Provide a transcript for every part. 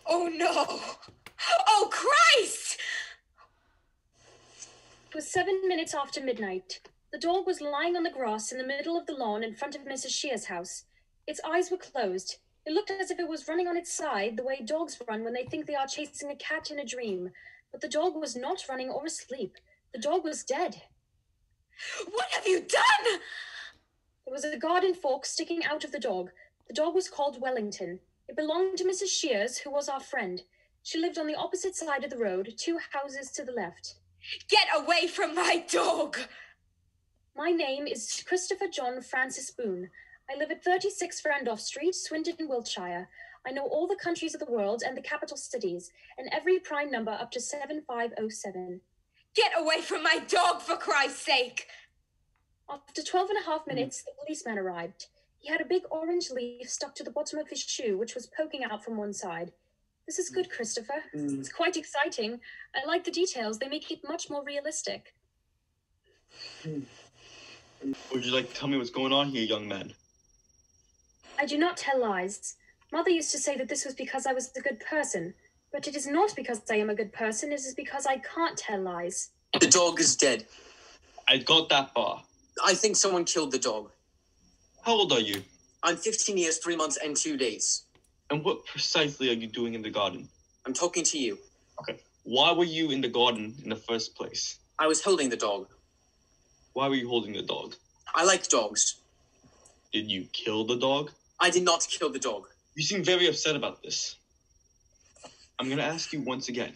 Oh, no! Oh, Christ! It was 7 minutes after midnight. The dog was lying on the grass in the middle of the lawn in front of Mrs. Shears' house. Its eyes were closed. It looked as if it was running on its side, the way dogs run when they think they are chasing a cat in a dream. But the dog was not running or asleep. The dog was dead. What have you done? There was a garden fork sticking out of the dog. The dog was called Wellington. It belonged to Mrs. Shears, who was our friend. She lived on the opposite side of the road, 2 houses to the left. Get away from my dog! My name is Christopher John Francis Boone. I live at 36 Randolph Street, Swindon, Wiltshire. I know all the countries of the world and the capital cities, and every prime number up to 7507. Get away from my dog, for Christ's sake! After 12.5 minutes, the policeman arrived. He had a big orange leaf stuck to the bottom of his shoe, which was poking out from one side. This is good, Christopher. It's quite exciting. I like the details. They make it much more realistic. Would you like to tell me what's going on here, young man? I do not tell lies. Mother used to say that this was because I was a good person. But it is not because I am a good person. It is because I can't tell lies. The dog is dead. I got that far. I think someone killed the dog. How old are you? I'm 15 years, 3 months, and 2 days. And what precisely are you doing in the garden? I'm talking to you. Okay. Why were you in the garden in the first place? I was holding the dog. Why were you holding the dog? I like dogs. Did you kill the dog? I did not kill the dog. You seem very upset about this. I'm going to ask you once again.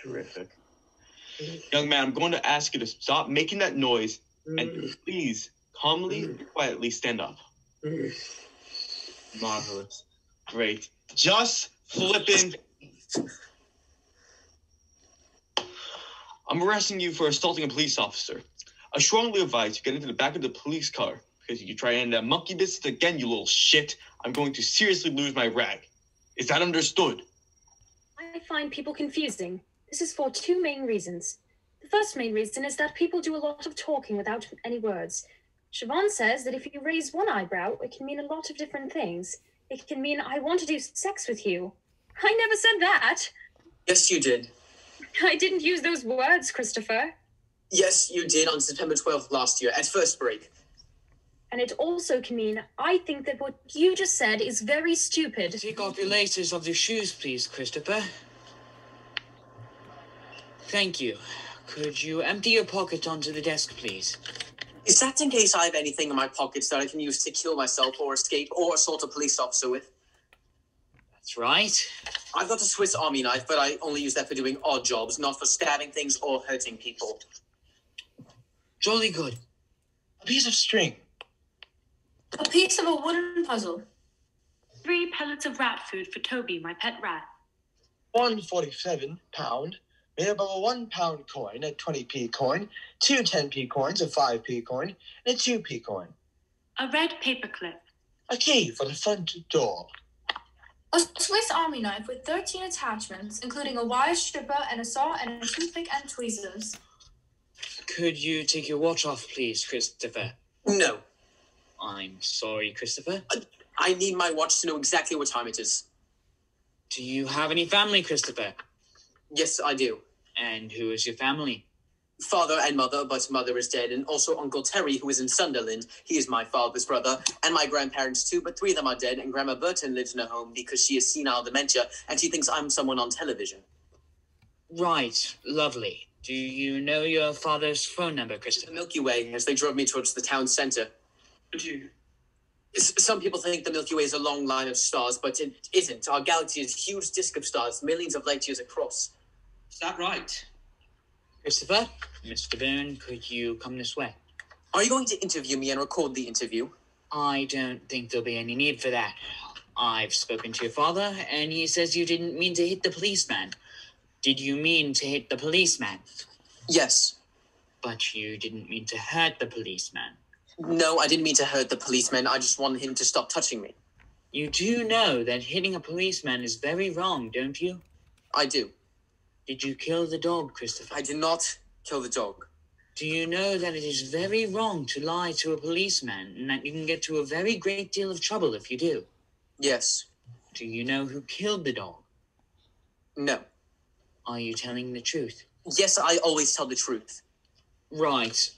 Terrific. Young man, I'm going to ask you to stop making that noise and please, calmly and quietly stand up. Marvelous. Great. Just flipping. I'm arresting you for assaulting a police officer. I strongly advise you get into the back of the police car because if you try any of that monkey business again, you little shit, I'm going to seriously lose my rag. Is that understood? I find people confusing. This is for 2 main reasons. The first main reason is that people do a lot of talking without any words. Siobhan says that if you raise one eyebrow, it can mean a lot of different things. It can mean, I want to do sex with you. I never said that. Yes, you did. I didn't use those words, Christopher. Yes, you did on September 12th last year, at first break. And it also can mean, I think that what you just said is very stupid. Take off your laces of your shoes, please, Christopher. Thank you. Could you empty your pocket onto the desk, please? Is that in case I have anything in my pockets that I can use to kill myself or escape or assault a police officer with? That's right. I've got a Swiss Army knife, but I only use that for doing odd jobs, not for stabbing things or hurting people. Jolly good. A piece of string. A piece of a wooden puzzle. 3 pellets of rat food for Toby, my pet rat. £1.47, made up of a £1 coin, a 20p coin, 2 10p coins, a 5p coin, and a 2p coin. A red paperclip. A key for the front door. A Swiss Army knife with 13 attachments, including a wire stripper and a saw and a toothpick and tweezers. Could you take your watch off, please, Christopher? No. I'm sorry, Christopher. I need my watch to know exactly what time it is. Do you have any family, Christopher? Yes, I do. And who is your family? Father and mother, but mother is dead, and also Uncle Terry, who is in Sunderland. He is my father's brother, and my grandparents too, but 3 of them are dead, and Grandma Burton lives in her home because she has senile dementia, and she thinks I'm someone on television. Right, lovely. Do you know your father's phone number, Christopher? The Milky Way, as they drove me towards the town centre. Some people think the Milky Way is a long line of stars, but it isn't. Our galaxy is a huge disk of stars, millions of light years across. Is that right? Christopher, Mr. Boone, could you come this way? Are you going to interview me and record the interview? I don't think there'll be any need for that. I've spoken to your father, and he says you didn't mean to hit the policeman. Did you mean to hit the policeman? Yes. But you didn't mean to hurt the policeman. No, I didn't mean to hurt the policeman. I just wanted him to stop touching me. You do know that hitting a policeman is very wrong, don't you? I do. Did you kill the dog, Christopher? I did not kill the dog. Do you know that it is very wrong to lie to a policeman and that you can get to a very great deal of trouble if you do? Yes. Do you know who killed the dog? No. Are you telling the truth? Yes, I always tell the truth. Right.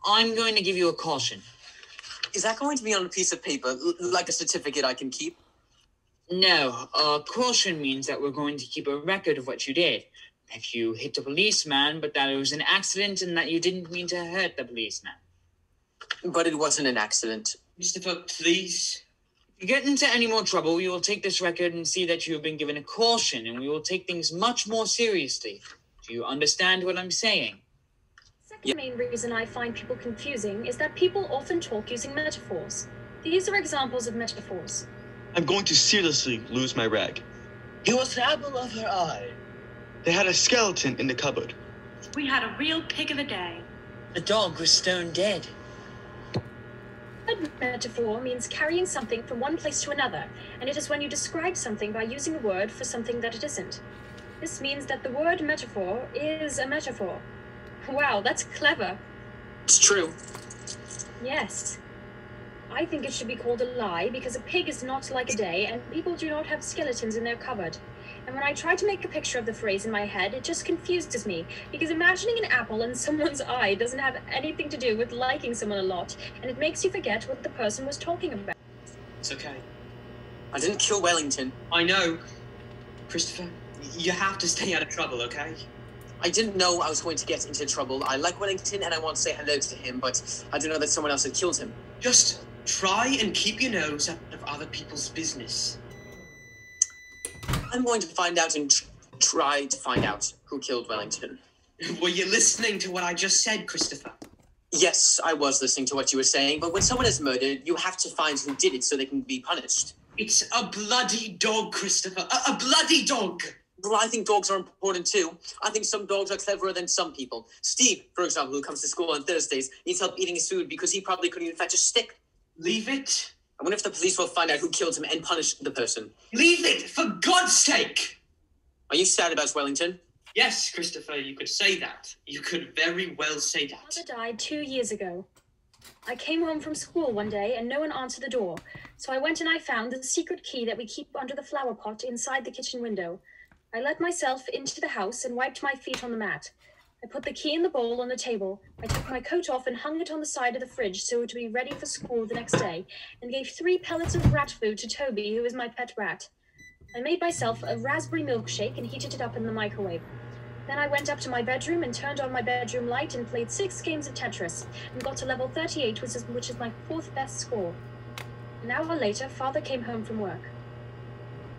I'm going to give you a caution. Is that going to be on a piece of paper, like a certificate I can keep? No, caution means that we're going to keep a record of what you did. If you hit a policeman, but that it was an accident and that you didn't mean to hurt the policeman. But it wasn't an accident. Christopher, please. If you get into any more trouble, we will take this record and see that you have been given a caution, and we will take things much more seriously. Do you understand what I'm saying? The main reason I find people confusing is that people often talk using metaphors. These are examples of metaphors. I'm going to seriously lose my rag. He was the apple of her eye. They had a skeleton in the cupboard. We had a real pick of the day. The dog was stone dead. A metaphor means carrying something from one place to another, and it is when you describe something by using a word for something that it isn't. This means that the word metaphor is a metaphor. Wow, that's clever. It's true. Yes. I think it should be called a lie because a pig is not like a day and people do not have skeletons in their cupboard. And when I try to make a picture of the phrase in my head, it just confuses me because imagining an apple in someone's eye doesn't have anything to do with liking someone a lot, and it makes you forget what the person was talking about. It's okay. I didn't kill Wellington. I know. Christopher, you have to stay out of trouble, okay? I didn't know I was going to get into trouble. I like Wellington and I want to say hello to him, but I didn't know that someone else had killed him. Just try and keep your nose out of other people's business. I'm going to find out and try to find out who killed Wellington. Were you listening to what I just said, Christopher? Yes, I was listening to what you were saying, but when someone is murdered, you have to find who did it so they can be punished. It's a bloody dog, Christopher. A bloody dog! Well, I think dogs are important too. I think some dogs are cleverer than some people. Steve, for example, who comes to school on Thursdays, needs help eating his food because he probably couldn't even fetch a stick. Leave it. I wonder if the police will find out who killed him and punish the person. Leave it, for God's sake! Are you sad about Wellington? Yes, Christopher, you could say that. You could very well say that. My mother died 2 years ago. I came home from school one day and no one answered the door, so I went and I found the secret key that we keep under the flower pot inside the kitchen window. I let myself into the house and wiped my feet on the mat. I put the key in the bowl on the table. I took my coat off and hung it on the side of the fridge so it would be ready for school the next day, and gave 3 pellets of rat food to Toby, who is my pet rat. I made myself a raspberry milkshake and heated it up in the microwave. Then I went up to my bedroom and turned on my bedroom light and played 6 games of Tetris and got to level 38, which is my 4th best score. An hour later, Father came home from work.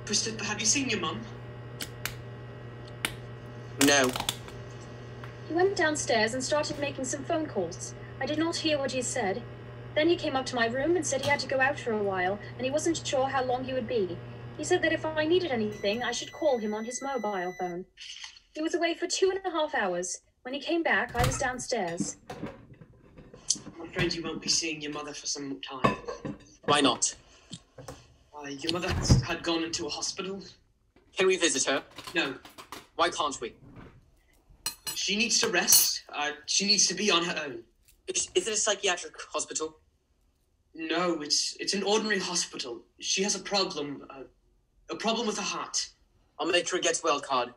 Christopher, have you seen your mum? No. He went downstairs and started making some phone calls. I did not hear what he said. Then he came up to my room and said he had to go out for a while, and he wasn't sure how long he would be. He said that if I needed anything, I should call him on his mobile phone. He was away for 2.5 hours. When he came back, I was downstairs. I'm afraid you won't be seeing your mother for some time. Why not? Your mother had gone into a hospital. Can we visit her? No. Why can't we? She needs to rest. She needs to be on her own. Is it a psychiatric hospital? No, it's an ordinary hospital. She has a problem with her heart. I'll make her a get well card.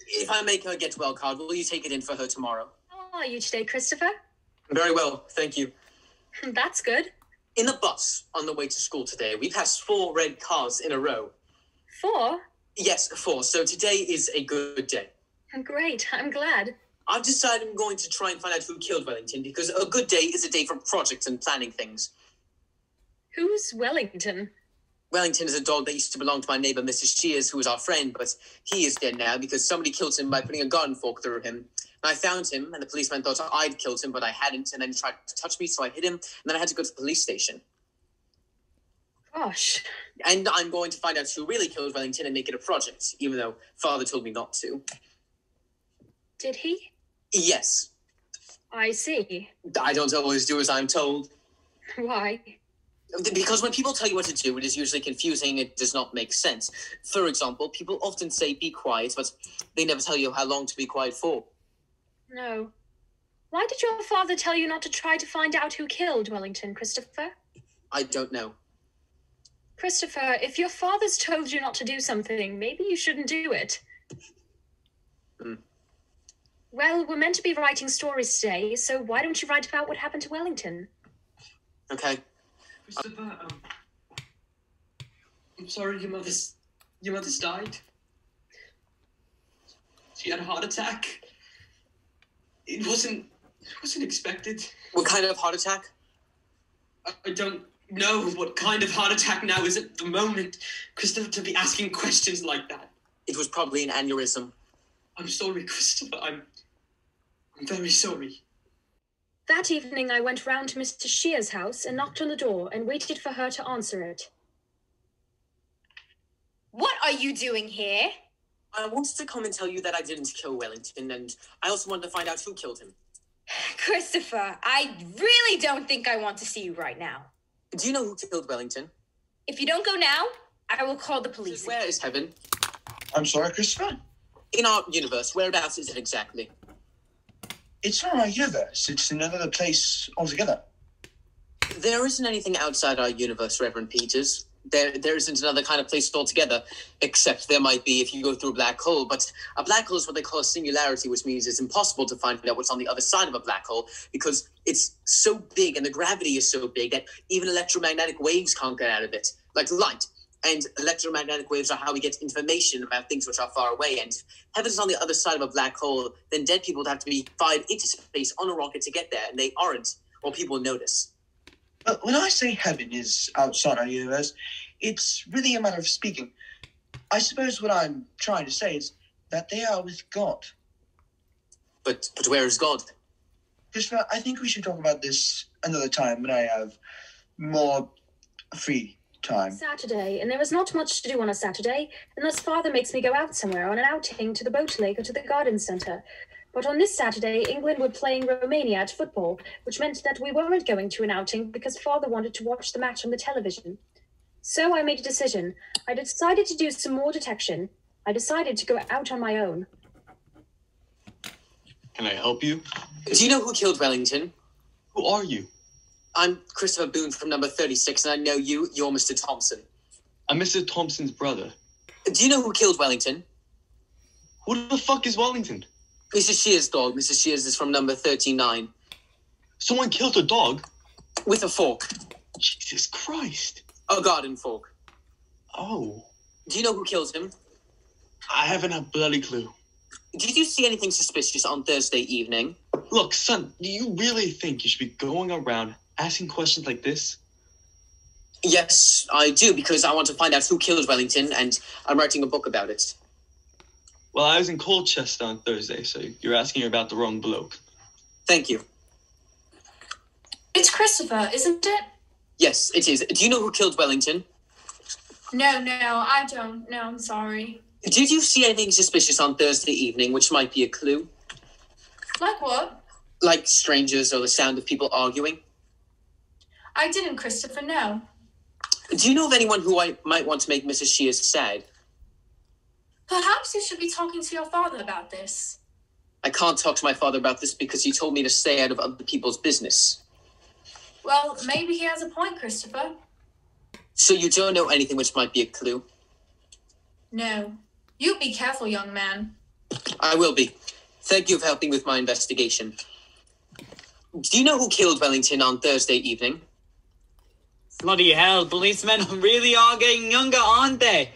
If I make her a get well card, will you take it in for her tomorrow? How are you today, Christopher? Very well, thank you. That's good. In the bus on the way to school today, we passed 4 red cars in a row. 4? Yes, 4. So today is a good day. Great, I'm glad. I've decided I'm going to try and find out who killed Wellington because a good day is a day for projects and planning things. Who's Wellington? Wellington is a dog that used to belong to my neighbor, Mrs. Shears, who was our friend, but he is dead now because somebody killed him by putting a garden fork through him. And I found him, and the policeman thought I'd killed him, but I hadn't, and then he tried to touch me, so I hit him, and then I had to go to the police station. Gosh. And I'm going to find out who really killed Wellington and make it a project, even though Father told me not to. Did he? Yes. I see. I don't always do as I'm told. Why? Because when people tell you what to do, it is usually confusing. It does not make sense. For example, people often say, be quiet, but they never tell you how long to be quiet for. No. Why did your father tell you not to try to find out who killed Wellington, Christopher? I don't know. Christopher, if your father's told you not to do something, maybe you shouldn't do it. Well, we're meant to be writing stories today, so why don't you write about what happened to Wellington? Okay. Christopher, I'm sorry your mother's died. She had a heart attack. It wasn't expected. What kind of heart attack? I don't know what kind of heart attack now is at the moment. Christopher, to be asking questions like that. It was probably an aneurysm. I'm sorry, Christopher. I'm very sorry. That evening, I went round to Mr. Shears' house and knocked on the door and waited for her to answer it. What are you doing here? I wanted to come and tell you that I didn't kill Wellington, and I also wanted to find out who killed him. Christopher, I really don't think I want to see you right now. Do you know who killed Wellington? If you don't go now, I will call the police. Where is Heaven? I'm sorry, Christopher? In our universe, whereabouts is it exactly? It's not our universe. It's another place altogether. There isn't anything outside our universe, Reverend Peters. There isn't another kind of place altogether, except there might be if you go through a black hole, but a black hole is what they call a singularity, which means it's impossible to find out what's on the other side of a black hole, because it's so big and the gravity is so big that even electromagnetic waves can't get out of it, like light. And electromagnetic waves are how we get information about things which are far away, and if heaven's on the other side of a black hole, then dead people would have to be fired into space on a rocket to get there, and they aren't, or people will notice. But when I say heaven is outside our universe, it's really a matter of speaking. I suppose what I'm trying to say is that they are with God. But where is God? Christopher, I think we should talk about this another time when I have more free time. Saturday, and there was not much to do on a Saturday, unless Father makes me go out somewhere on an outing to the boat lake or to the garden centre. But on this Saturday, England were playing Romania at football, which meant that we weren't going to an outing because Father wanted to watch the match on the television. So I made a decision. I decided to do some more detection. I decided to go out on my own. Can I help you? Do you know who killed Wellington? Who are you? I'm Christopher Boone from number 36, and I know you. You're Mr. Thompson. I'm Mr. Thompson's brother. Do you know who killed Wellington? Who the fuck is Wellington? Mrs. Shears' dog. Mrs. Shears is from number 39. Someone killed a dog? With a fork. Jesus Christ. A garden fork. Oh. Do you know who killed him? I haven't a bloody clue. Did you see anything suspicious on Thursday evening? Look, son, do you really think you should be going around asking questions like this? Yes, I do, because I want to find out who killed Wellington, and I'm writing a book about it. Well, I was in Colchester on Thursday, so you're asking about the wrong bloke. Thank you. It's Christopher, isn't it? Yes, it is. Do you know who killed Wellington? No, I don't. No, I'm sorry. Did you see anything suspicious on Thursday evening, which might be a clue? Like what? Like strangers or the sound of people arguing? I didn't, Christopher, no. Do you know of anyone who I might want to make Mrs. Shears sad? Perhaps you should be talking to your father about this. I can't talk to my father about this because he told me to stay out of other people's business. Well, maybe he has a point, Christopher. So you don't know anything which might be a clue? No. You be careful, young man. I will be. Thank you for helping with my investigation. Do you know who killed Wellington on Thursday evening? Bloody hell, policemen really are getting younger, aren't they?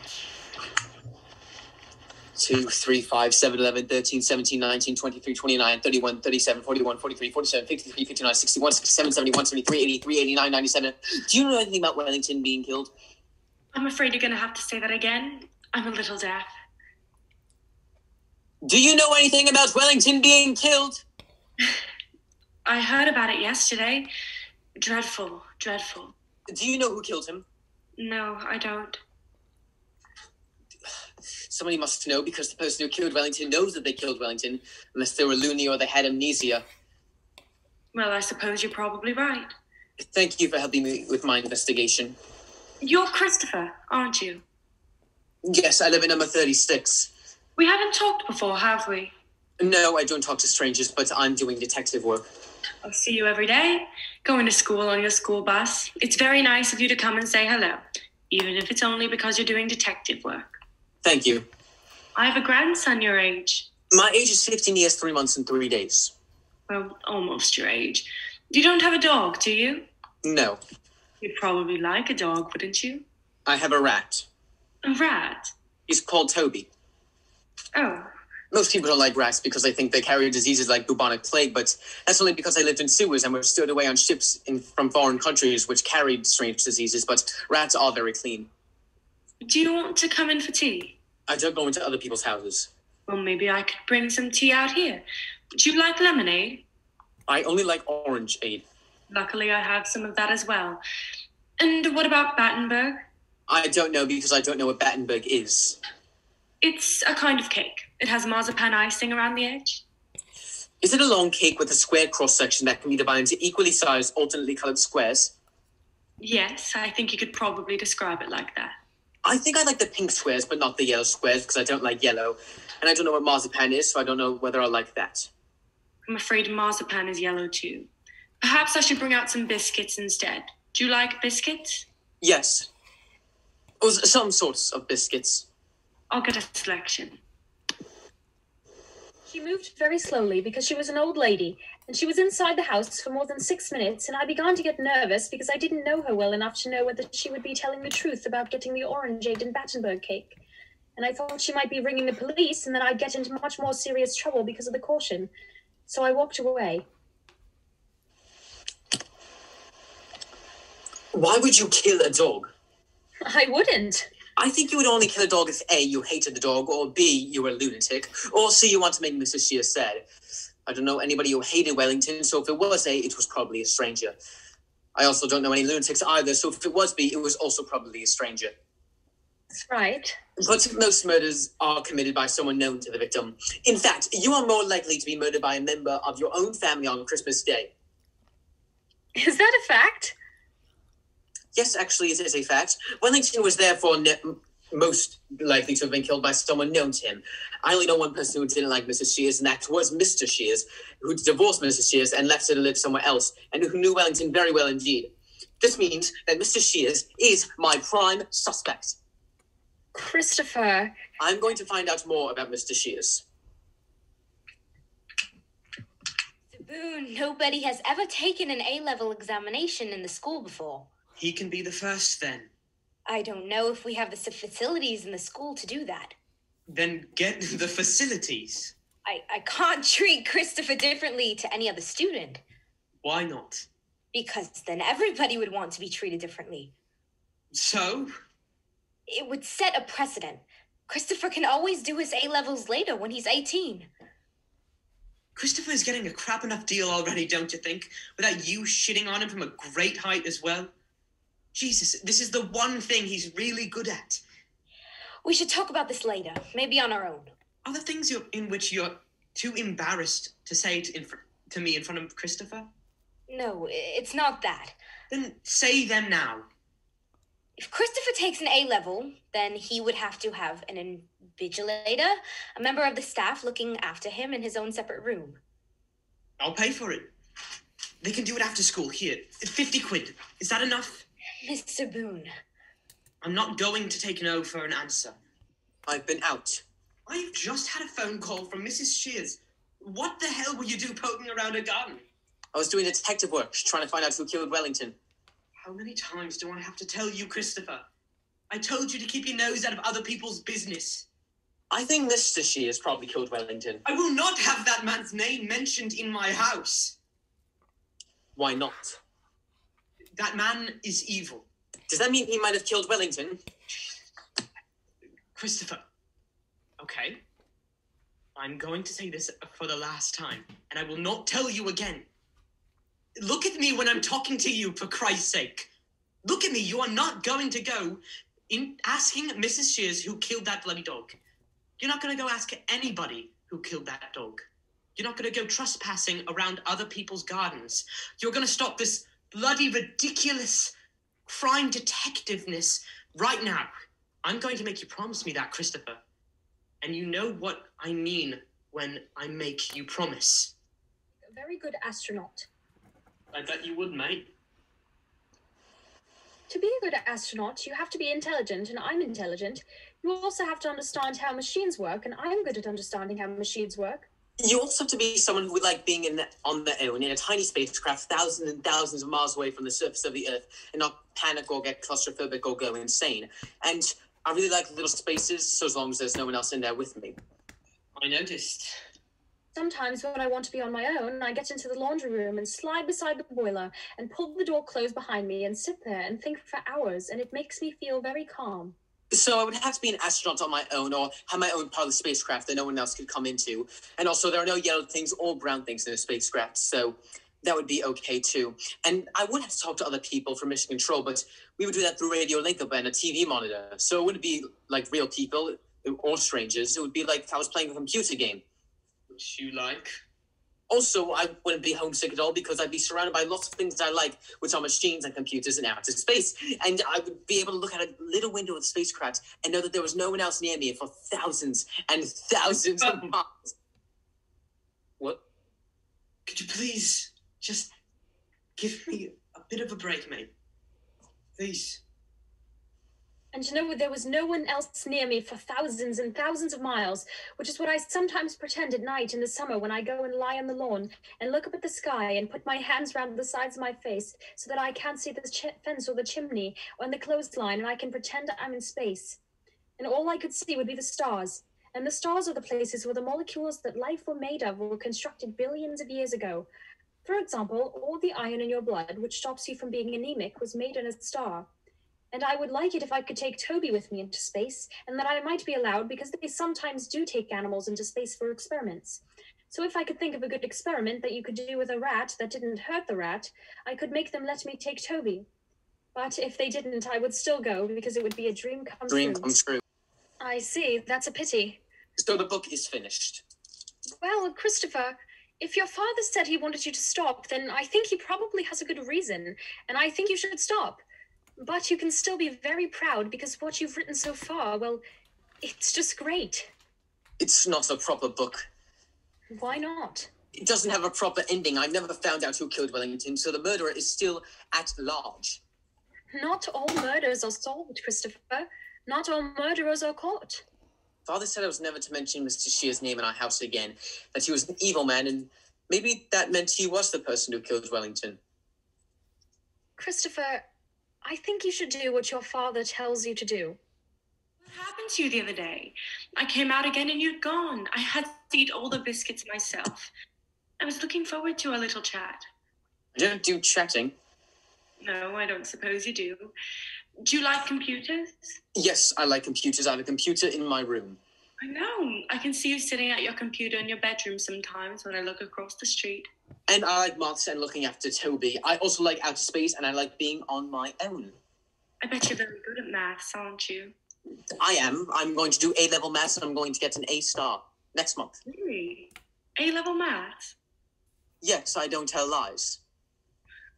2, 3, 5, 7, 11, 13, 17, 19, 23, 29, 31, 37, 41, 43, 47, 53, 59, 61, 67, 71, 73, 83, 89, 97. Do you know anything about Wellington being killed? I'm afraid you're going to have to say that again. I'm a little deaf. Do you know anything about Wellington being killed? I heard about it yesterday. Dreadful. Do you know who killed him? No, I don't. Somebody must know, because the person who killed Wellington knows that they killed Wellington, unless they were loony or they had amnesia. Well, I suppose you're probably right. Thank you for helping me with my investigation. You're Christopher, aren't you? Yes, I live in number 36. We haven't talked before, have we? No, I don't talk to strangers, but I'm doing detective work. I see you every day, going to school on your school bus. It's very nice of you to come and say hello, even if it's only because you're doing detective work. Thank you. I have a grandson your age. My age is 15 years, 3 months, and 3 days. Well, almost your age. You don't have a dog, do you? No. You'd probably like a dog, wouldn't you? I have a rat. A rat? He's called Toby. Oh. Most people don't like rats because they think they carry diseases like bubonic plague, but that's only because they lived in sewers and were stowed away on ships from foreign countries which carried strange diseases, but rats are very clean. Do you want to come in for tea? I don't go into other people's houses. Well, maybe I could bring some tea out here. Would you like lemonade? I only like orange-ade. Luckily, I have some of that as well. And what about Battenberg? I don't know because I don't know what Battenberg is. It's a kind of cake. It has marzipan icing around the edge. Is it a long cake with a square cross-section that can be divided into equally sized, alternately colored squares? Yes, I think you could probably describe it like that. I think I like the pink squares, but not the yellow squares because I don't like yellow. And I don't know what marzipan is, so I don't know whether I like that. I'm afraid marzipan is yellow too. Perhaps I should bring out some biscuits instead. Do you like biscuits? Yes. Or some sorts of biscuits. I'll get a selection. She moved very slowly because she was an old lady, and she was inside the house for more than 6 minutes, and I began to get nervous because I didn't know her well enough to know whether she would be telling the truth about getting the orangeade and Battenberg cake. And I thought she might be ringing the police, and then I'd get into much more serious trouble because of the caution. So I walked away. Why would you kill a dog? I wouldn't. I think you would only kill a dog if A, you hated the dog, or B, you were a lunatic, or C, you want to make Mrs. Shears sad. I don't know anybody who hated Wellington, so if it was A, it was probably a stranger. I also don't know any lunatics either, so if it was B, it was also probably a stranger. That's right. But most murders are committed by someone known to the victim. In fact, you are more likely to be murdered by a member of your own family on Christmas Day. Is that a fact? Yes, actually, it is a fact. Wellington was therefore most likely to have been killed by someone known to him. I only know one person who didn't like Mrs. Shears, and that was Mr. Shears, who divorced Mrs. Shears and left her to live somewhere else, and who knew Wellington very well indeed. This means that Mr. Shears is my prime suspect. Christopher. I'm going to find out more about Mr. Shears. Boone, nobody has ever taken an A-level examination in the school before. He can be the first then. I don't know if we have the facilities in the school to do that. Then get the facilities. I can't treat Christopher differently to any other student. Why not? Because then everybody would want to be treated differently. So? It would set a precedent. Christopher can always do his A-levels later when he's 18. Christopher is getting a crap enough deal already, don't you think? Without you shitting on him from a great height as well? Jesus, this is the one thing he's really good at. We should talk about this later, maybe on our own. Are there things in which you're too embarrassed to say to me in front of Christopher? No, it's not that. Then say them now. If Christopher takes an A-level, then he would have to have an invigilator, a member of the staff looking after him in his own separate room. I'll pay for it. They can do it after school. Here, 50 quid. Is that enough? Mr. Boone. I'm not going to take no for an answer. I've been out. I've just had a phone call from Mrs. Shears. What the hell will you do poking around a garden? I was doing detective work, trying to find out who killed Wellington. How many times do I have to tell you, Christopher? I told you to keep your nose out of other people's business. I think Mr. Shears probably killed Wellington. I will not have that man's name mentioned in my house. Why not? That man is evil. Does that mean he might have killed Wellington? Christopher. Okay. I'm going to say this for the last time, and I will not tell you again. Look at me when I'm talking to you, for Christ's sake. Look at me. You are not going to go in asking Mrs. Shears who killed that bloody dog. You're not going to go ask anybody who killed that dog. You're not going to go trespassing around other people's gardens. You're going to stop this bloody ridiculous crime detectiveness right now. I'm going to make you promise me that, Christopher. And you know what I mean when I make you promise. A very good astronaut. I bet you would, mate. To be a good astronaut, you have to be intelligent, and I'm intelligent. You also have to understand how machines work, and I'm good at understanding how machines work. You also have to be someone who would like being on their own in a tiny spacecraft thousands and thousands of miles away from the surface of the Earth and not panic or get claustrophobic or go insane. And I really like little spaces, so as long as there's no one else in there with me. I noticed. Sometimes when I want to be on my own, I get into the laundry room and slide beside the boiler and pull the door closed behind me and sit there and think for hours, and it makes me feel very calm. So I would have to be an astronaut on my own or have my own part of the spacecraft that no one else could come into. And also there are no yellow things or brown things in a spacecraft, so that would be okay too. And I would have to talk to other people from Mission Control, but we would do that through radio link-up and a TV monitor. So it wouldn't be like real people or strangers. It would be like if I was playing a computer game. Which you like? Also, I wouldn't be homesick at all because I'd be surrounded by lots of things I like, which are machines and computers and outer space. And I would be able to look at a little window of the spacecraft and know that there was no one else near me for thousands and thousands of miles. What? Could you please just give me a bit of a break, mate? Please. And you know, there was no one else near me for thousands and thousands of miles, which is what I sometimes pretend at night in the summer when I go and lie on the lawn and look up at the sky and put my hands round the sides of my face so that I can't see the fence or the chimney or the clothesline, and I can pretend I'm in space. And all I could see would be the stars. And the stars are the places where the molecules that life were made of were constructed billions of years ago. For example, all the iron in your blood, which stops you from being anemic, was made in a star. And I would like it if I could take Toby with me into space, and that I might be allowed because they sometimes do take animals into space for experiments. So if I could think of a good experiment that you could do with a rat that didn't hurt the rat, I could make them let me take Toby. But if they didn't, I would still go because it would be a dream come true. Dream come true. I see. That's a pity. So the book is finished. Well, Christopher, if your father said he wanted you to stop, then I think he probably has a good reason, and I think you should stop. But you can still be very proud because what you've written so far, well, it's just great. It's not a proper book. Why not? It doesn't have a proper ending. I've never found out who killed Wellington, so the murderer is still at large. Not all murders are solved, Christopher. Not all murderers are caught. Father said I was never to mention Mr. Shears' name in our house again, that he was an evil man, and maybe that meant he was the person who killed Wellington. Christopher, I think you should do what your father tells you to do. What happened to you the other day? I came out again and you'd gone. I had to eat all the biscuits myself. I was looking forward to a little chat. I don't do chatting. No, I don't suppose you do. Do you like computers? Yes, I like computers. I have a computer in my room. I know. I can see you sitting at your computer in your bedroom sometimes when I look across the street. And I like maths and looking after Toby. I also like outer space and I like being on my own. I bet you're very good at maths, aren't you? I am. I'm going to do A-level maths and I'm going to get an A-star next month. Really? A-level maths? Yes, I don't tell lies.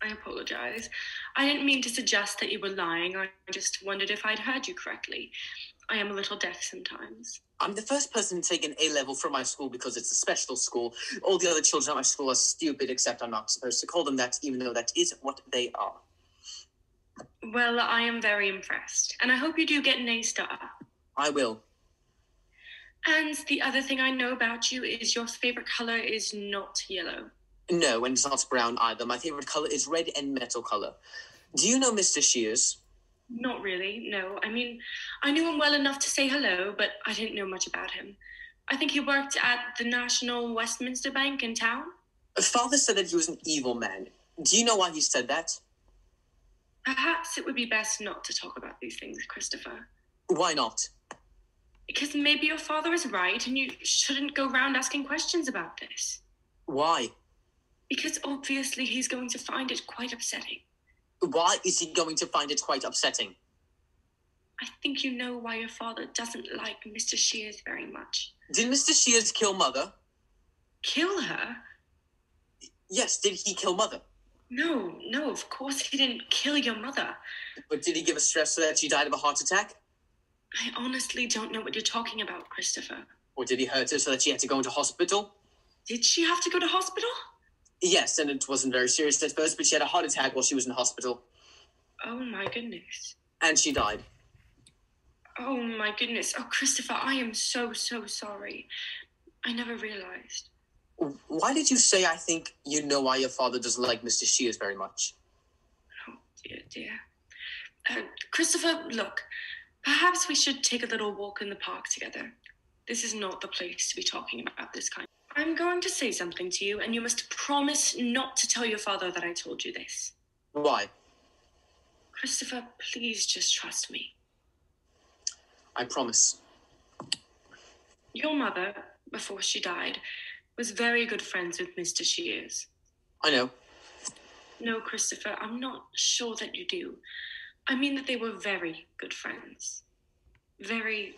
I apologize. I didn't mean to suggest that you were lying. I just wondered if I'd heard you correctly. I am a little deaf sometimes. I'm the first person to take an A-level from my school because it's a special school. All the other children at my school are stupid, except I'm not supposed to call them that, even though that is what they are. Well, I am very impressed, and I hope you do get an A-star. I will. And the other thing I know about you is your favorite color is not yellow. No, and it's not brown either. My favorite color is red and metal color. Do you know Mr. Shears? Not really, no. I mean, I knew him well enough to say hello, but I didn't know much about him. I think he worked at the National Westminster Bank in town. Father said that he was an evil man. Do you know why he said that? Perhaps it would be best not to talk about these things, Christopher. Why not? Because maybe your father is right and you shouldn't go round asking questions about this. Why? Because obviously he's going to find it quite upsetting. Why is he going to find it quite upsetting? I think you know why your father doesn't like Mr. Shears very much. Did Mr. Shears kill Mother? Kill her? Yes, did he kill Mother? No, of course he didn't kill your mother. But did he give a stress so that she died of a heart attack? I honestly don't know what you're talking about, Christopher. Or did he hurt her so that she had to go into hospital? Did she have to go to hospital? Yes, and it wasn't very serious at first, but she had a heart attack while she was in hospital. Oh my goodness. And she died. Oh my goodness. Oh, Christopher, I am so, so sorry. I never realized. Why did you say I think you know why your father doesn't like Mr. Shears very much? Oh, dear. Christopher, look, perhaps we should take a little walk in the park together. This is not the place to be talking about this kind. I'm going to say something to you, and you must promise not to tell your father that I told you this. Why? Christopher, please just trust me. I promise. Your mother, before she died, was very good friends with Mr. Shears. I know. No, Christopher, I'm not sure that you do. I mean that they were very good friends. Very,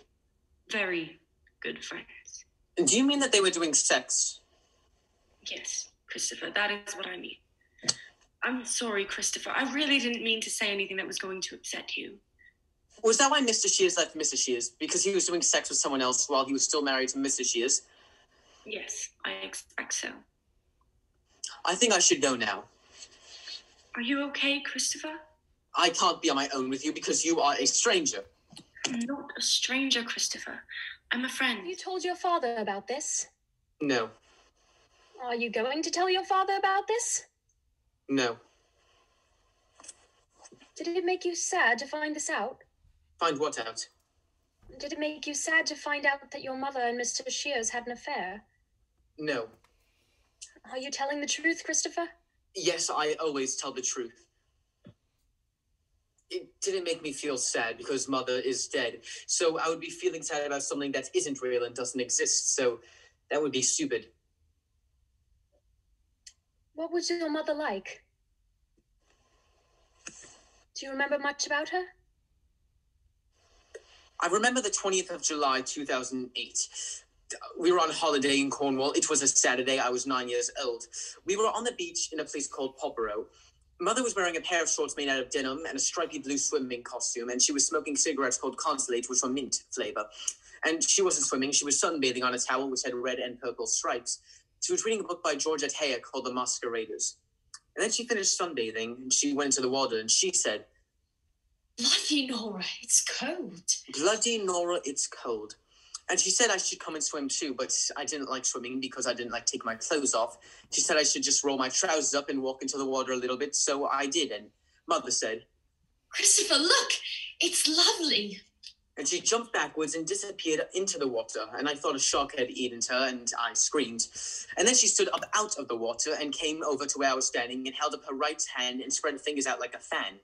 very good friends. Do you mean that they were doing sex? Yes, Christopher, that is what I mean. I'm sorry, Christopher. I really didn't mean to say anything that was going to upset you. Was that why Mr. Shears left Mr. Shears? Because he was doing sex with someone else while he was still married to Mr. Shears? Yes, I expect so. I think I should go now. Are you okay, Christopher? I can't be on my own with you because you are a stranger. I'm not a stranger, Christopher. I'm a friend. You told your father about this? No. Are you going to tell your father about this? No. Did it make you sad to find this out? Find what out? Did it make you sad to find out that your mother and Mr. Shears had an affair? No. Are you telling the truth, Christopher? Yes, I always tell the truth. It didn't make me feel sad because Mother is dead. So I would be feeling sad about something that isn't real and doesn't exist. So that would be stupid. What was your mother like? Do you remember much about her? I remember the 20th of July, 2008. We were on holiday in Cornwall. It was a Saturday. I was 9 years old. We were on the beach in a place called Poppero. Mother was wearing a pair of shorts made out of denim and a stripy blue swimming costume, and she was smoking cigarettes called Consolate, which were mint flavor. And she wasn't swimming. She was sunbathing on a towel which had red and purple stripes. She was reading a book by Georgette Heyer called The Masqueraders. And then she finished sunbathing, and she went into the water, and she said, "Bloody Nora, it's cold." "Bloody Nora, it's cold." And she said I should come and swim too, but I didn't like swimming because I didn't like take my clothes off. She said I should just roll my trousers up and walk into the water a little bit, so I did, and Mother said, "Christopher, look, it's lovely." And she jumped backwards and disappeared into the water, and I thought a shark had eaten her, and I screamed. And then she stood up out of the water and came over to where I was standing and held up her right hand and spread her fingers out like a fan.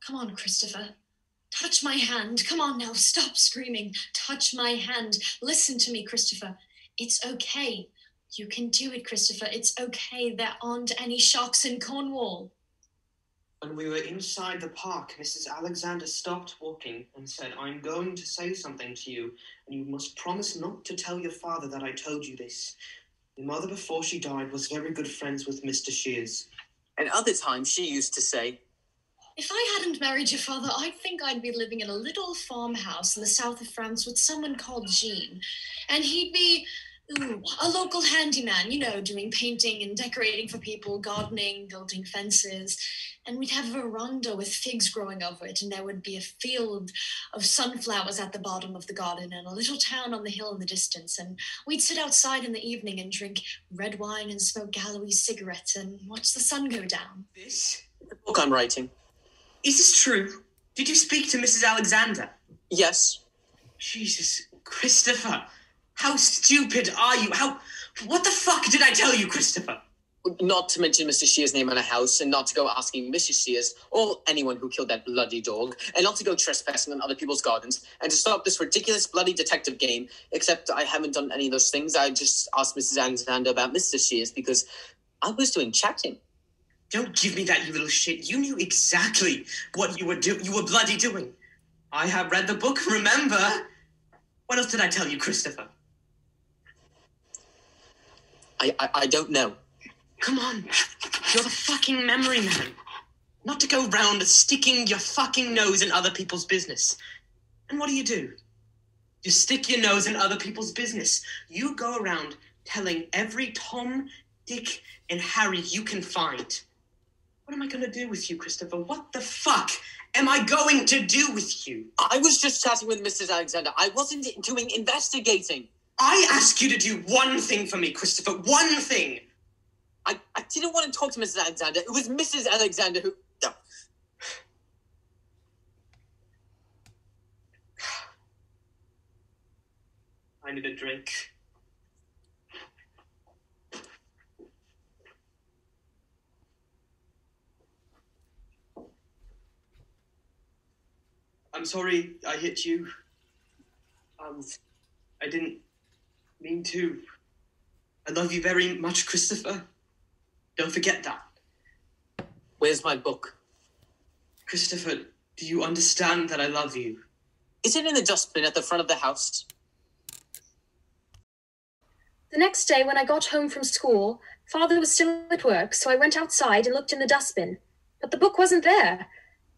Come on, Christopher. Touch my hand. Come on now, stop screaming. Touch my hand. Listen to me, Christopher. It's okay. You can do it, Christopher. It's okay. There aren't any sharks in Cornwall. When we were inside the park, Mrs. Alexander stopped walking and said, "I'm going to say something to you, and you must promise not to tell your father that I told you this. Your mother, before she died, was very good friends with Mr. Shears." And other times she used to say, If I hadn't married your father, I think I'd be living in a little farmhouse in the south of France with someone called Jean. And he'd be a local handyman, you know, doing painting and decorating for people, gardening, building fences. And we'd have a veranda with figs growing over it, and there would be a field of sunflowers at the bottom of the garden and a little town on the hill in the distance. And we'd sit outside in the evening and drink red wine and smoke Galloway cigarettes and watch the sun go down. This? "The book I'm writing." Is this true? Did you speak to Mrs. Alexander? "Yes." Jesus, Christopher, how stupid are you? What the fuck did I tell you, Christopher? Not to mention Mr. Shears' name on a house, and not to go asking Mrs. Shears or anyone who killed that bloody dog, and not to go trespassing on other people's gardens, and to stop this ridiculous bloody detective game, except I haven't done any of those things. I just asked Mrs. Alexander about Mr. Shears because I was doing chatting. Don't give me that, you little shit. You knew exactly what you were bloody doing. I have read the book, remember? What else did I tell you, Christopher? I don't know. Come on. You're the fucking memory man. Not to go round sticking your fucking nose in other people's business. And what do? You stick your nose in other people's business. You go around telling every Tom, Dick, and Harry you can find. What am I going to do with you, Christopher? What the fuck am I going to do with you? I was just chatting with Mrs. Alexander. I wasn't doing investigating. I asked you to do one thing for me, Christopher. One thing. I didn't want to talk to Mrs. Alexander. It was Mrs. Alexander who... No. I need a drink. I'm sorry I hit you. I didn't mean to. I love you very much, Christopher. Don't forget that. Where's my book? Christopher, do you understand that I love you? Is it in the dustbin at the front of the house? The next day when I got home from school, Father was still at work, so I went outside and looked in the dustbin. But the book wasn't there.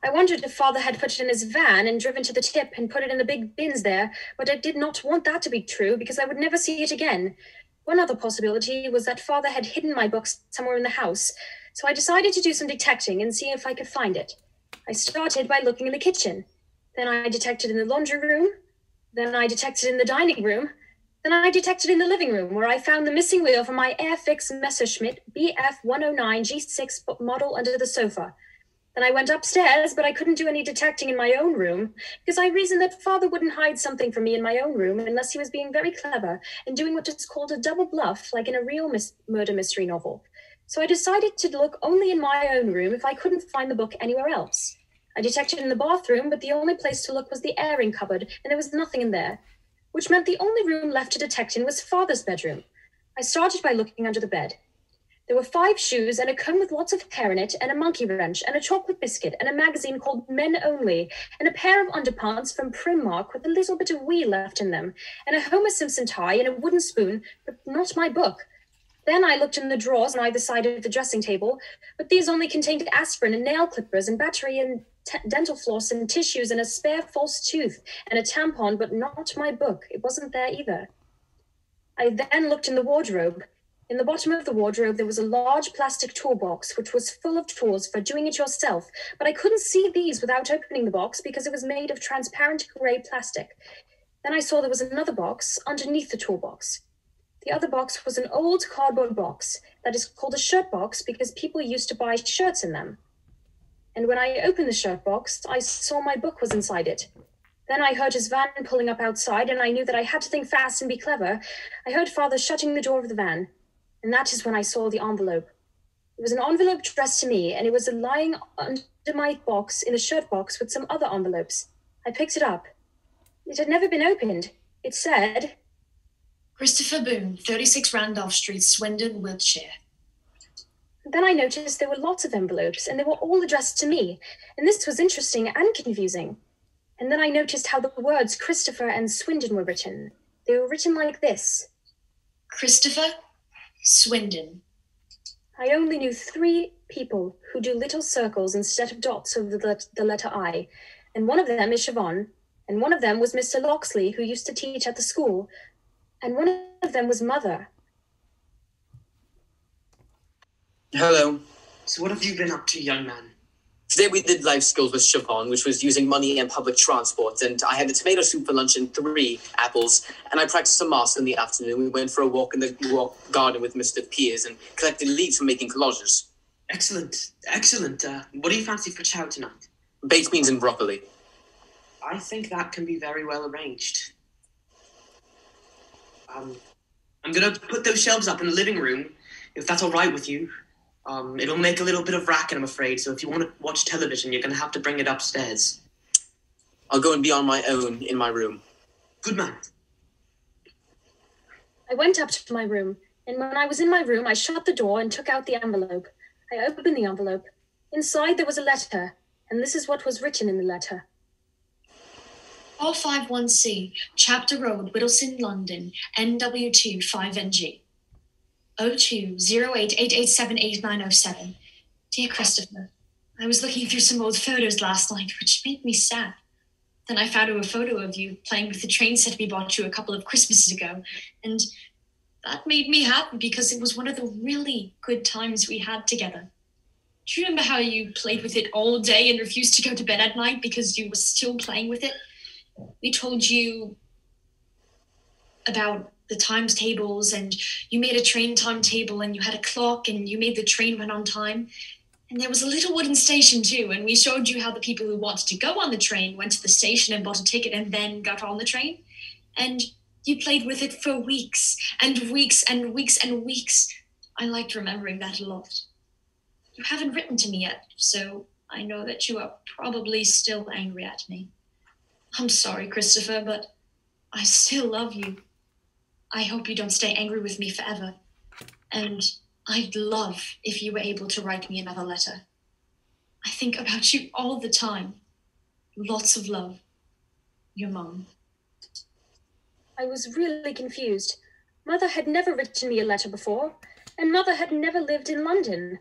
I wondered if Father had put it in his van and driven to the tip and put it in the big bins there, but I did not want that to be true because I would never see it again. One other possibility was that Father had hidden my books somewhere in the house, so I decided to do some detecting and see if I could find it. I started by looking in the kitchen. Then I detected in the laundry room. Then I detected in the dining room. Then I detected in the living room, where I found the missing wheel from my Airfix Messerschmitt BF109 G6 model under the sofa. Then I went upstairs, but I couldn't do any detecting in my own room, because I reasoned that Father wouldn't hide something from me in my own room unless he was being very clever and doing what is called a double bluff, like in a real murder mystery novel. So I decided to look only in my own room if I couldn't find the book anywhere else. I detected in the bathroom, but the only place to look was the airing cupboard, and there was nothing in there, which meant the only room left to detect in was Father's bedroom. I started by looking under the bed. There were 5 shoes and a comb with lots of hair in it, and a monkey wrench, and a chocolate biscuit, and a magazine called Men Only, and a pair of underpants from Primark with a little bit of wee left in them, and a Homer Simpson tie and a wooden spoon, but not my book. Then I looked in the drawers on either side of the dressing table, but these only contained aspirin and nail clippers and battery and dental floss and tissues and a spare false tooth and a tampon, but not my book. It wasn't there either. I then looked in the wardrobe. In the bottom of the wardrobe, there was a large plastic toolbox, which was full of tools for doing it yourself, but I couldn't see these without opening the box because it was made of transparent gray plastic. Then I saw there was another box underneath the toolbox. The other box was an old cardboard box that is called a shirt box because people used to buy shirts in them. And when I opened the shirt box, I saw my book was inside it. Then I heard his van pulling up outside, and I knew that I had to think fast and be clever. I heard Father shutting the door of the van, and that is when I saw the envelope. It was an envelope addressed to me, and it was lying under my box in the shirt box with some other envelopes. I picked it up. It had never been opened. It said, Christopher Boone, 36 Randolph Street, Swindon, Wiltshire. Then I noticed there were lots of envelopes, and they were all addressed to me, and this was interesting and confusing. And then I noticed how the words Christopher and Swindon were written. They were written like this. Christopher, Swindon. I only knew 3 people who do little circles instead of dots over the letter I, and one of them is Siobhan, and one of them was Mr. Loxley, who used to teach at the school, and one of them was Mother. Hello. So what have you been up to, young man? Today we did life skills with Siobhan, which was using money and public transport, and I had a tomato soup for lunch and 3 apples, and I practiced some maths in the afternoon. We went for a walk in the garden with Mr. Piers and collected leaves for making collages. Excellent, excellent. What do you fancy for chow tonight? Baked beans and broccoli. I think that can be very well arranged. I'm going to put those shelves up in the living room, if that's all right with you. It'll make a little bit of racket, I'm afraid, so if you want to watch television, you're going to have to bring it upstairs. I'll go and be on my own in my room. Good man. I went up to my room, and when I was in my room, I shut the door and took out the envelope. I opened the envelope. Inside there was a letter, and this is what was written in the letter. 451C, Chapter Road, Whittleston, London, NW2 5NG. 020888788907. Dear Christopher, I was looking through some old photos last night, which made me sad. Then I found a photo of you playing with the train set we bought you a couple of Christmases ago, and that made me happy because it was one of the really good times we had together. Do you remember how you played with it all day and refused to go to bed at night because you were still playing with it? We told you about the times tables, and you made a train timetable, and you had a clock, and you made the train run on time. And there was a little wooden station too, and we showed you how the people who wanted to go on the train went to the station and bought a ticket and then got on the train. And you played with it for weeks and weeks and weeks and weeks. I liked remembering that a lot. You haven't written to me yet, so I know that you are probably still angry at me. I'm sorry, Christopher, but I still love you. I hope you don't stay angry with me forever. And I'd love if you were able to write me another letter. I think about you all the time. Lots of love. Your Mom. I was really confused. Mother had never written me a letter before, and Mother had never lived in London.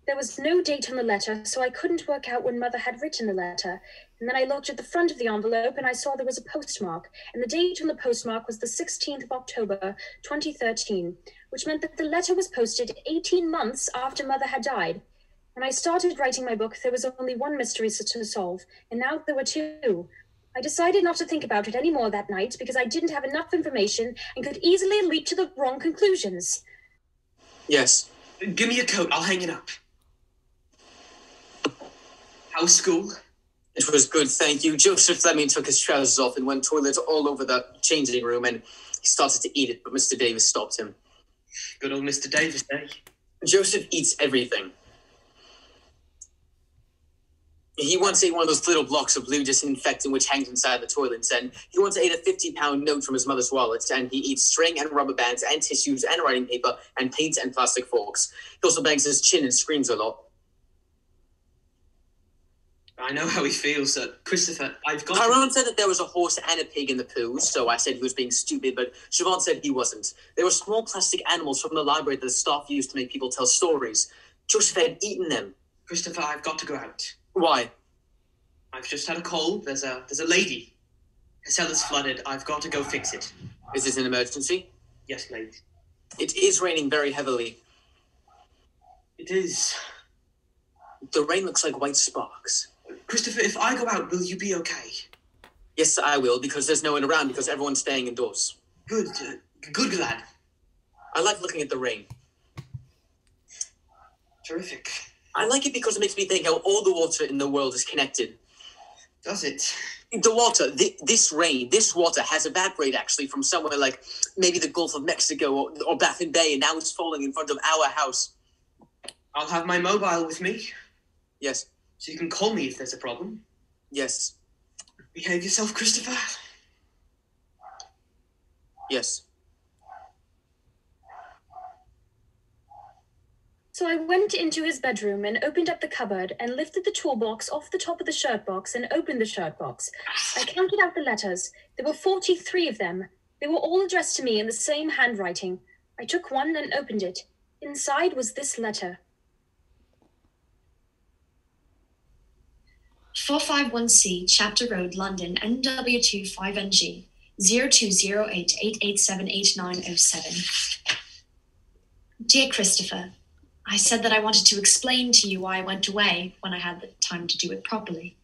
There was no date on the letter, so I couldn't work out when Mother had written the letter. And then I looked at the front of the envelope and I saw there was a postmark, and the date on the postmark was the 16th of October, 2013, which meant that the letter was posted 18 months after Mother had died. When I started writing my book, there was only one mystery to solve, and now there were two. I decided not to think about it anymore that night because I didn't have enough information and could easily leap to the wrong conclusions. Yes. Give me a coat, I'll hang it up. How's school? It was good, thank you. Joseph Fleming took his trousers off and went toilet all over the changing room, and he started to eat it, but Mr. Davis stopped him. Good old Mr. Davis, eh? Joseph eats everything. He once ate one of those little blocks of blue disinfectant which hangs inside the toilets, and he once ate a 50-pound note from his mother's wallet, and he eats string and rubber bands and tissues and writing paper and paint and plastic forks. He also bangs his chin and screams a lot. I know how he feels, Christopher, I've got... Tyrone said that there was a horse and a pig in the poo, so I said he was being stupid, but Siobhan said he wasn't. They were small plastic animals from the library that the staff used to make people tell stories. Joseph had eaten them. Christopher, I've got to go out. Why? I've just had a call. There's a lady. Her cellar's flooded. I've got to go fix it. Is it an emergency? Yes, lady. It is raining very heavily. It is. The rain looks like white sparks. Christopher, if I go out, will you be okay? Yes, I will, because there's no one around, because everyone's staying indoors. Good. Good, lad. I like looking at the rain. Terrific. I like it because it makes me think how all the water in the world is connected. Does it? The water, this rain, this water has evaporated actually from somewhere like maybe the Gulf of Mexico or Baffin Bay, and now it's falling in front of our house. I'll have my mobile with me. Yes. So you can call me if there's a problem. Yes. Behave yourself, Christopher. Yes. So I went into his bedroom and opened up the cupboard and lifted the toolbox off the top of the shirt box and opened the shirt box. I counted out the letters. There were 43 of them. They were all addressed to me in the same handwriting. I took one and opened it. Inside was this letter. 451C, Chapter Road, London, NW2 5NG, 020888788907. Dear Christopher, I said that I wanted to explain to you why I went away when I had the time to do it properly.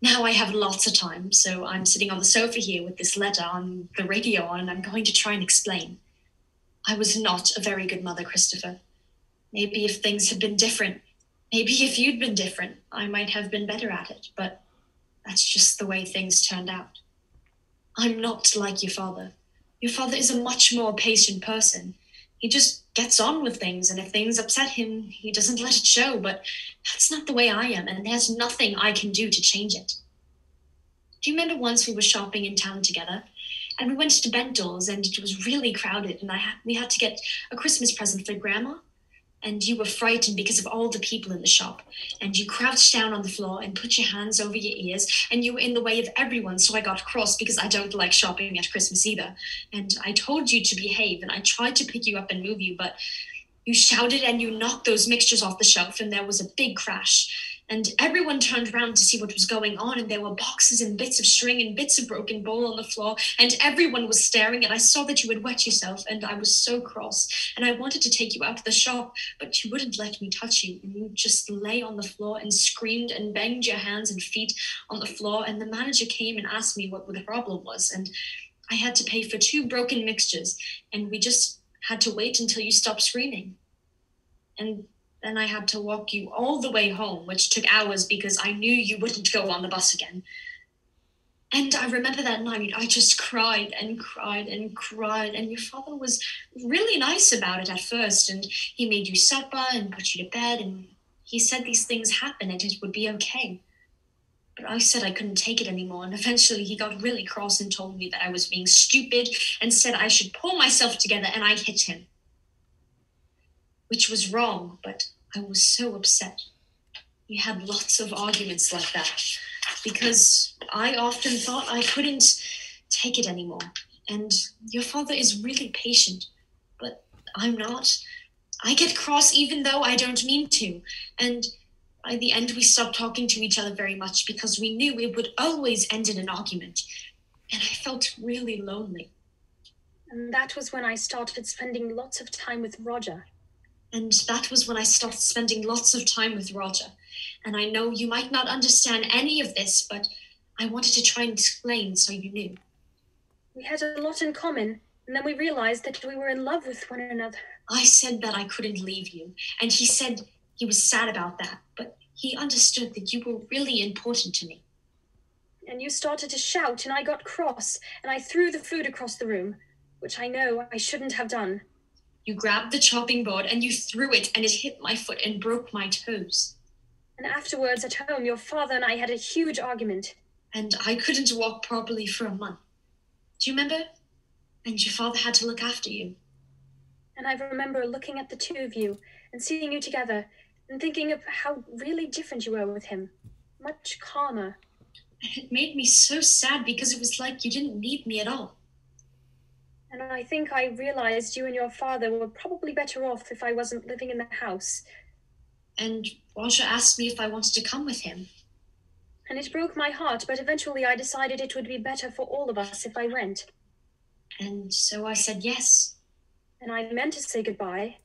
Now I have lots of time, so I'm sitting on the sofa here with this letter on the radio on, and I'm going to try and explain. I was not a very good mother, Christopher. Maybe if things had been different, maybe if you'd been different, I might have been better at it, but that's just the way things turned out. I'm not like your father. Your father is a much more patient person. He just gets on with things, and if things upset him, he doesn't let it show, but that's not the way I am, and there's nothing I can do to change it. Do you remember once we were shopping in town together, and we went to Bentl's, and it was really crowded, and we had to get a Christmas present for Grandma? And you were frightened because of all the people in the shop, and you crouched down on the floor and put your hands over your ears, and you were in the way of everyone, so I got cross because I don't like shopping at Christmas either. And I told you to behave, and I tried to pick you up and move you, but you shouted and you knocked those mixtures off the shelf, and there was a big crash. And everyone turned around to see what was going on, and there were boxes and bits of string and bits of broken bowl on the floor, and everyone was staring, and I saw that you had wet yourself, and I was so cross, and I wanted to take you out to the shop, but you wouldn't let me touch you, and you just lay on the floor and screamed and banged your hands and feet on the floor, and the manager came and asked me what the problem was, and I had to pay for 2 broken mixtures, and we just had to wait until you stopped screaming. And then I had to walk you all the way home, which took hours because I knew you wouldn't go on the bus again. And I remember that night, I just cried and cried and cried, and your father was really nice about it at first, and he made you supper and put you to bed, and he said these things happen and it would be okay. But I said I couldn't take it anymore, and eventually he got really cross and told me that I was being stupid and said I should pull myself together, and I hit him. Which was wrong, but I was so upset. We had lots of arguments like that because I often thought I couldn't take it anymore. And your father is really patient, but I'm not. I get cross even though I don't mean to. And by the end, we stopped talking to each other very much because we knew it would always end in an argument. And I felt really lonely. And that was when I started spending lots of time with Roger. And that was when I started spending lots of time with Roger. And I know you might not understand any of this, but I wanted to try and explain so you knew. We had a lot in common, and then we realized that we were in love with one another. I said that I couldn't leave you, and he said he was sad about that, but he understood that you were really important to me. And you started to shout, and I got cross, and I threw the food across the room, which I know I shouldn't have done. You grabbed the chopping board and you threw it, and it hit my foot and broke my toes. And afterwards at home, your father and I had a huge argument. And I couldn't walk properly for a month. Do you remember? And your father had to look after you. And I remember looking at the 2 of you and seeing you together and thinking of how really different you were with him. Much calmer. And it made me so sad because it was like you didn't need me at all. And I think I realized you and your father were probably better off if I wasn't living in the house. And Roger asked me if I wanted to come with him. And it broke my heart, but eventually I decided it would be better for all of us if I went. And so I said yes. And I meant to say goodbye.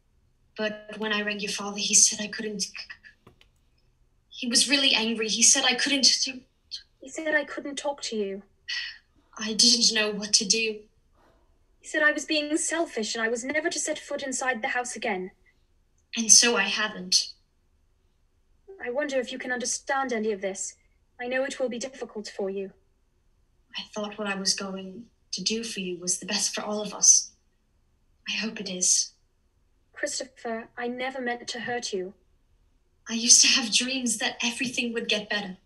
But when I rang your father, he said I couldn't. He was really angry. He said I couldn't. He said I couldn't talk to you. I didn't know what to do. He said I was being selfish and I was never to set foot inside the house again. And so I haven't. I wonder if you can understand any of this. I know it will be difficult for you. I thought what I was going to do for you was the best for all of us. I hope it is. Christopher, I never meant to hurt you. I used to have dreams that everything would get better.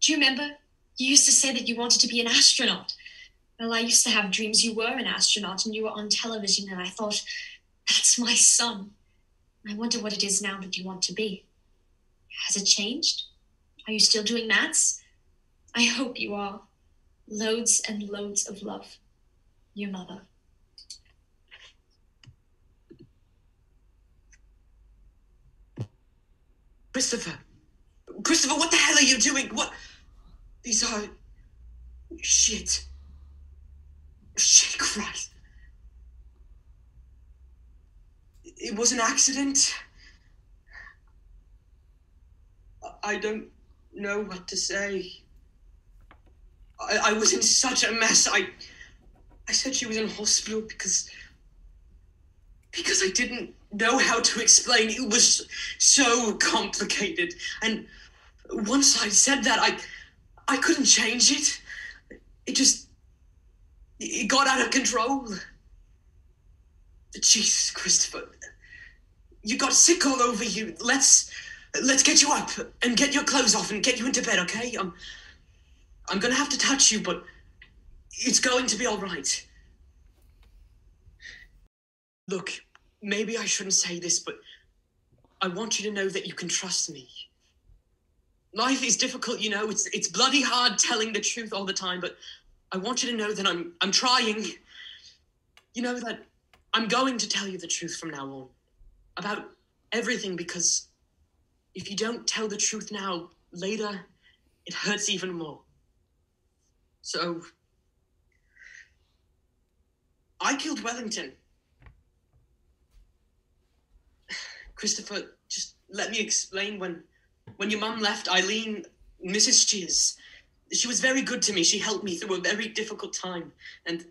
Do you remember? You used to say that you wanted to be an astronaut. Well, I used to have dreams you were an astronaut and you were on television, and I thought, that's my son. I wonder what it is now that you want to be. Has it changed? Are you still doing maths? I hope you are. Loads and loads of love. Your mother. Christopher, what the hell are you doing? What? These are... Shit. Shit, Christ. It was an accident. I don't know what to say. I was in such a mess. I said she was in hospital because I didn't know how to explain. It was so complicated. And once I said that, I couldn't change it. It got out of control. Jesus, Christopher. You got sick all over you. Let's get you up and get your clothes off and get you into bed, okay? I'm gonna have to touch you, but it's going to be all right. Look, maybe I shouldn't say this, but I want you to know that you can trust me. Life is difficult, you know. It's bloody hard telling the truth all the time, but I want you to know that I'm trying. You know that I'm going to tell you the truth from now on about everything because if you don't tell the truth now, later, it hurts even more. So, I killed Wellington. Christopher, just let me explain. When your mum left, Eileen, Mrs. Shears, she was very good to me. She helped me through a very difficult time. And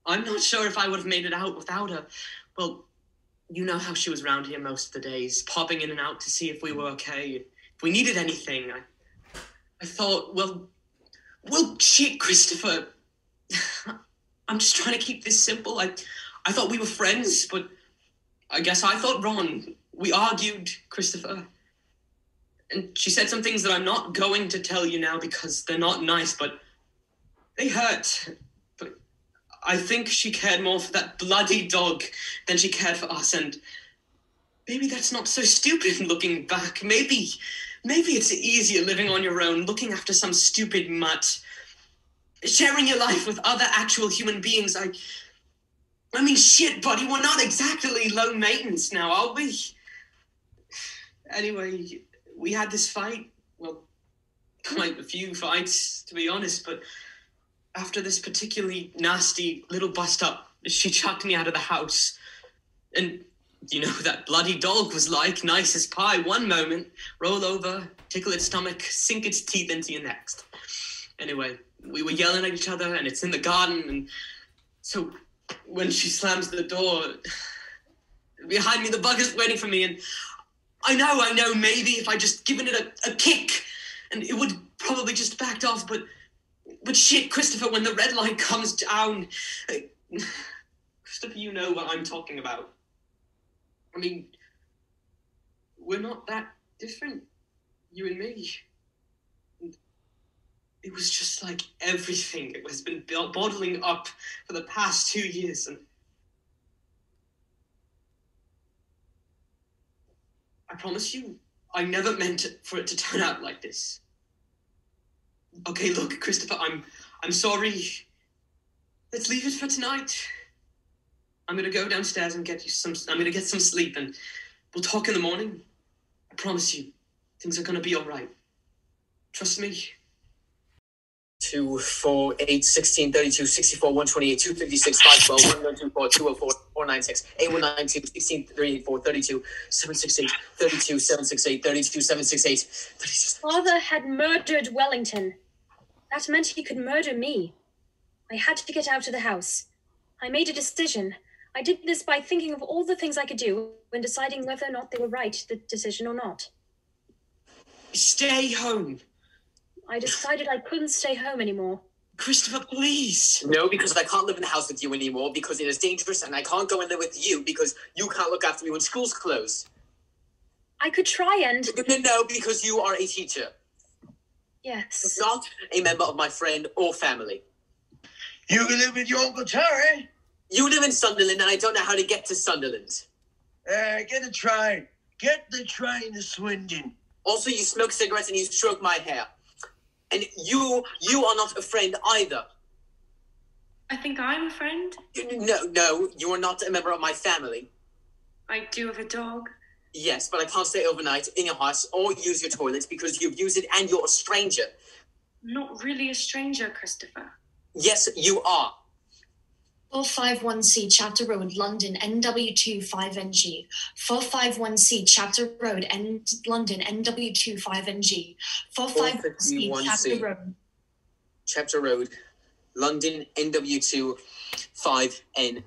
I'm not sure if I would have made it out without her. Well, you know how she was around here most of the days, popping in and out to see if we were okay, if we needed anything. I thought, well, shit, Christopher. I'm just trying to keep this simple. I thought we were friends, but I guess I thought wrong. We argued, Christopher. And she said some things that I'm not going to tell you now because they're not nice, but they hurt. But I think she cared more for that bloody dog than she cared for us, and maybe that's not so stupid looking back. Maybe it's easier living on your own, looking after some stupid mutt, sharing your life with other actual human beings. I mean, shit, buddy, we're not exactly low maintenance now, are we? Anyway, we had this fight. Well, quite a few fights, to be honest, but after this particularly nasty little bust-up, she chucked me out of the house. And you know what that bloody dog was like, nice as pie one moment, roll over, tickle its stomach, sink its teeth into your next. Anyway, we were yelling at each other, and it's in the garden, and so when she slams the door, behind me the bugger's waiting for me, and I know, maybe if I just given it a kick, and it would probably just backed off, but shit, Christopher, when the red light comes down, Christopher, you know what I'm talking about. I mean, we're not that different, you and me. It was just like everything. It has been bottling up for the past 2 years, and I promise you, I never meant for it to turn out like this. Okay, look, Christopher, I'm sorry. Let's leave it for tonight. I'm gonna go downstairs and I'm gonna get some sleep, and we'll talk in the morning. I promise you, things are gonna be all right. Trust me. 2, 4, 8, 16, 32, 64, 128, 256, 512, 1124, 204, 496, 8192, 16, 384, 32, 768, 32, 768, 32, 768, 32. Father had murdered Wellington. That meant he could murder me. I had to get out of the house. I made a decision. I did this by thinking of all the things I could do and deciding whether or not they were right, the decision or not. Stay home. I decided I couldn't stay home anymore. Christopher, please. No, because I can't live in the house with you anymore because it is dangerous, and I can't go and live with you because you can't look after me when school's closed. I could try and... No, because you are a teacher. Yes. Not a member of my friend or family. You can live with your Uncle Terry. You live in Sunderland, and I don't know how to get to Sunderland. Get the train. Get the train to Swindon. Also, you smoke cigarettes and you stroke my hair. And you are not a friend either. I think I'm a friend. No, you are not a member of my family. I do have a dog. Yes, but I can't stay overnight in your house or use your toilets because you've used it and you're a stranger. I'm not really a stranger, Christopher. Yes, you are. 451C Chapter Road, London, NW2 5NG. 451C Chapter Road, London, NW2 5NG. 451C Chapter Road. Chapter Road, London, NW2 5NG.